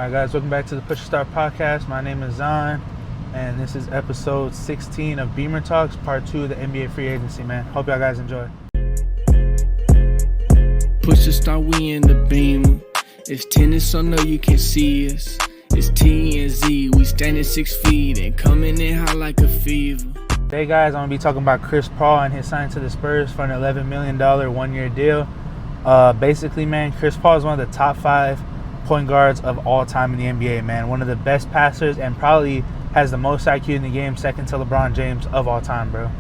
Alright guys, welcome back to the Push to Start podcast. My name is Zahn, and this is episode 16 of Beamer Talks, part 2 of the NBA free agency, man. Hope y'all guys enjoy. Push to start, we in the Beamer. It's tennis, so no you can see us. It's T and Z, we standing 6 feet and coming in hot like a fever. Today guys, I'm going to be talking about Chris Paul and his sign to the Spurs for an $11 million one-year deal. Basically, man, Chris Paul is one of the top 5 point guards of all time in the NBA, man. One of the best passers and probably has the most IQ in the game, second to LeBron James of all time, bro.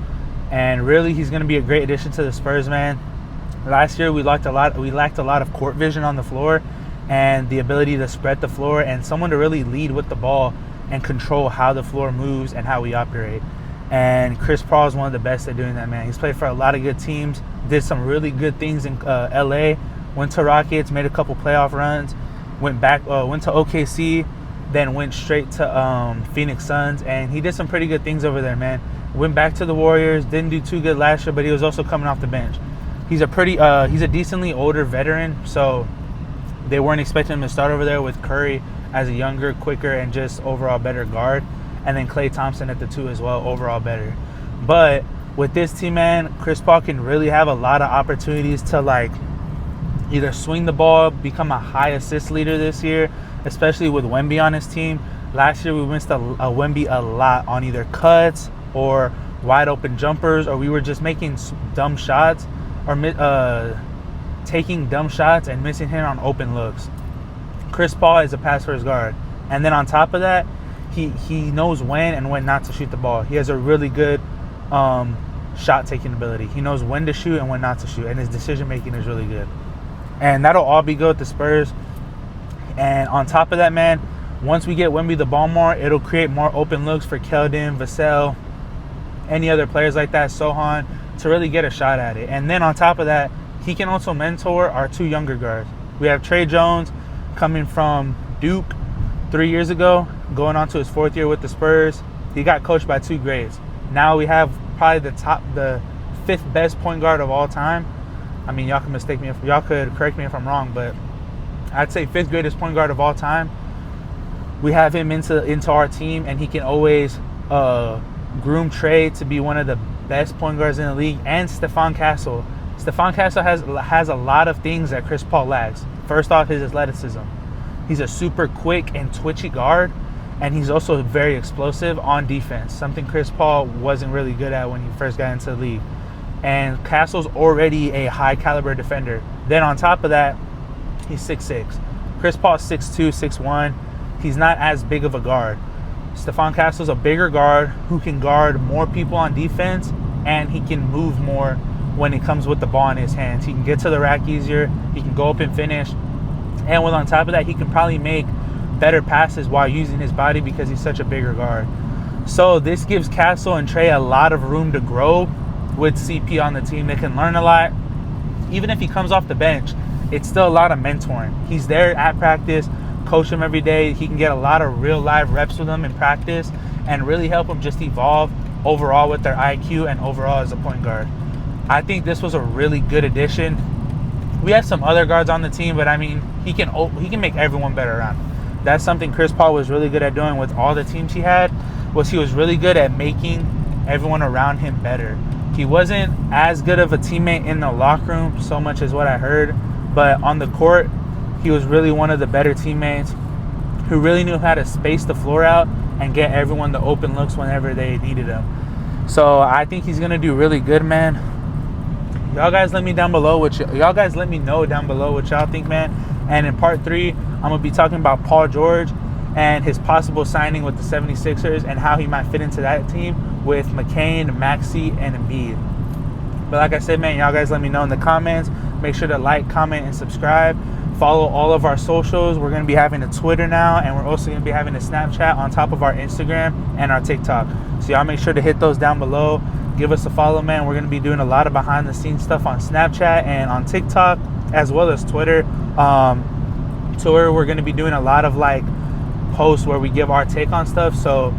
And really, he's going to be a great addition to the Spurs, man. Last year, we lacked a lot of court vision on the floor and the ability to spread the floor and someone to really lead with the ball and control how the floor moves and how we operate. And Chris Paul is one of the best at doing that, man. He's played for a lot of good teams, did some really good things in LA, went to Rockets, made a couple playoff runs, went to OKC, then went straight to Phoenix Suns, and he did some pretty good things over there, man. Went back to the Warriors, didn't do too good last year, but he was also coming off the bench. He's a decently older veteran, so they weren't expecting him to start over there with Curry as a younger, quicker, and just overall better guard, and then Klay Thompson at the 2 as well, overall better. But with this team, man, Chris Paul can really have a lot of opportunities to either swing the ball, become a high assist leader this year, especially with Wemby on his team. Last year, we missed Wemby a lot on either cuts or wide open jumpers, or we were just making dumb shots or taking dumb shots and missing him on open looks. Chris Paul is a pass first guard. And then on top of that, he knows when and when not to shoot the ball. He has a really good shot taking ability. He knows when to shoot and when not to shoot, and his decision making is really good. And that'll all be good with the Spurs. And on top of that, man, once we get Wemby the ball more, it'll create more open looks for Keldon, Vassell, any other players like that, Sohan, to really get a shot at it. And then on top of that, he can also mentor our 2 younger guards. We have Trey Jones coming from Duke 3 years ago, going on to his 4th year with the Spurs. He got coached by 2 greats. Now we have probably the 5th best point guard of all time. I mean, y'all could correct me if I'm wrong, but I'd say 5th greatest point guard of all time. We have him into our team, and he can always groom Trey to be one of the best point guards in the league. And Stephon Castle. Stephon Castle has a lot of things that Chris Paul lacks. First off, his athleticism. He's a super quick and twitchy guard, and he's also very explosive on defense, something Chris Paul wasn't really good at when he first got into the league. And Castle's already a high caliber defender. Then on top of that, he's 6'6". Chris Paul's 6'2", 6'1". He's not as big of a guard. Stephon Castle's a bigger guard who can guard more people on defense, and he can move more when it comes with the ball in his hands. He can get to the rack easier. He can go up and finish. And on top of that, he can probably make better passes while using his body because he's such a bigger guard. So this gives Castle and Trey a lot of room to grow with CP on the team. They can learn a lot. Even if he comes off the bench, it's still a lot of mentoring. He's there at practice, coach him every day. He can get a lot of real live reps with them in practice and really help them just evolve overall with their IQ and overall as a point guard. I think this was a really good addition. We have some other guards on the team, but I mean, he can make everyone better around him. That's something Chris Paul was really good at doing with all the teams he had, was he was really good at making everyone around him better. He wasn't as good of a teammate in the locker room, so much as what I heard, but on the court, he was really one of the better teammates who really knew how to space the floor out and get everyone the open looks whenever they needed them. So I think he's gonna do really good, man. Y'all guys let me know down below what y'all think, man. And in part 3, I'm gonna be talking about Paul George and his possible signing with the 76ers and how he might fit into that team with McCain, Maxey, and Embiid. But like I said, man, y'all guys let me know in the comments. Make sure to like, comment, and subscribe. Follow all of our socials. We're going to be having a Twitter now, and we're also going to be having a Snapchat on top of our Instagram and our TikTok. So y'all make sure to hit those down below. Give us a follow, man. We're going to be doing a lot of behind-the-scenes stuff on Snapchat and on TikTok, as well as Twitter. We're going to be doing a lot of posts where we give our take on stuff. So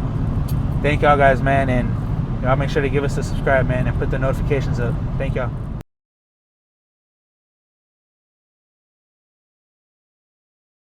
thank y'all guys, man, and y'all make sure to give us a subscribe, man, and put the notifications up. Thank y'all.